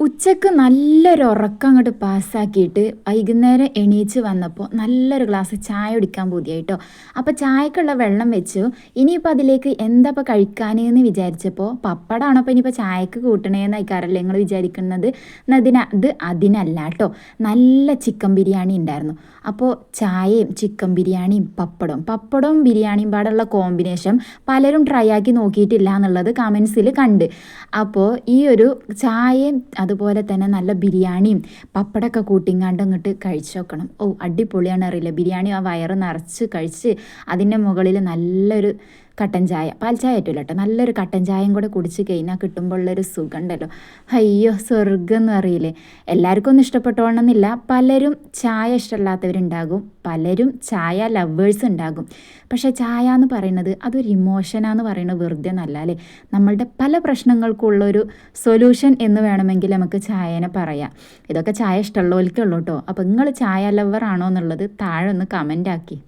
ഉച്ചക്ക് നല്ലൊരു ഉറക്കം അങ്ങോട്ട് പാസ്സാക്കിയിട്ട് വൈകുന്നേരം എണീച്ച് വന്നപ്പോൾ നല്ലൊരു ഗ്ലാസ് ചായ കുടിക്കാൻ പൂതിയായിട്ടോ. അപ്പോൾ ചായക്കുള്ള വെള്ളം വെച്ചു. ഇനിയിപ്പോൾ അതിലേക്ക് എന്താ ഇപ്പോൾ കഴിക്കാനെന്ന് വിചാരിച്ചപ്പോൾ പപ്പടമാണോ അപ്പോൾ ഇനിയിപ്പോൾ ചായക്ക് കൂട്ടണേന്ന് ആയിക്കാറല്ലേ നിങ്ങൾ വിചാരിക്കുന്നത്. അത് അതിനല്ല കേട്ടോ. നല്ല ചിക്കൻ ബിരിയാണി ഉണ്ടായിരുന്നു. അപ്പോൾ ചായയും ചിക്കൻ ബിരിയാണിയും പപ്പടവും ബിരിയാണിയും പാടുള്ള കോമ്പിനേഷൻ പലരും ട്രൈ ആക്കി നോക്കിയിട്ടില്ല എന്നുള്ളത് കമൻസിൽ കണ്ട്. അപ്പോൾ ഈ ഒരു ചായയും അതുപോലെ തന്നെ നല്ല ബിരിയാണിയും പപ്പടമൊക്കെ കൂട്ടിങ്ങാണ്ട് അങ്ങോട്ട് കഴിച്ച് നോക്കണം. ഓ അടിപൊളിയാണ് അറിയില്ല. ബിരിയാണി ആ വയറ് നിറച്ച് കഴിച്ച് അതിൻ്റെ മുകളിൽ നല്ലൊരു കട്ടൻ ചായ, പാൽ ചായ പറ്റില്ല കേട്ടോ, നല്ലൊരു കട്ടൻ ചായയും കൂടെ കുടിച്ച് കഴിഞ്ഞാൽ കിട്ടുമ്പോൾ ഉള്ളൊരു സുഖം ഉണ്ടല്ലോ. അയ്യോ സ്വർഗം എന്ന് അറിയില്ലേ. എല്ലാവർക്കും ഒന്നും ഇഷ്ടപ്പെട്ടോണമെന്നില്ല. പലരും ചായ ഇഷ്ടമില്ലാത്തവരുണ്ടാകും, പലരും ചായ ലവേഴ്സ് ഉണ്ടാകും. പക്ഷേ ചായ എന്ന് പറയുന്നത് അതൊരു ഇമോഷനാന്ന് പറയുന്നത് വെറുതെ നല്ല അല്ലേ. നമ്മളുടെ പല പ്രശ്നങ്ങൾക്കുള്ളൊരു സൊല്യൂഷൻ എന്ന് വേണമെങ്കിൽ നമുക്ക് ചായനെ പറയാം. ഇതൊക്കെ ചായ ഇഷ്ടമുള്ളവർക്കുള്ളൂ കേട്ടോ. അപ്പോൾ നിങ്ങൾ ചായ ലവർ ആണോ എന്നുള്ളത് താഴെ ഒന്ന് കമൻ്റ് ആക്കി.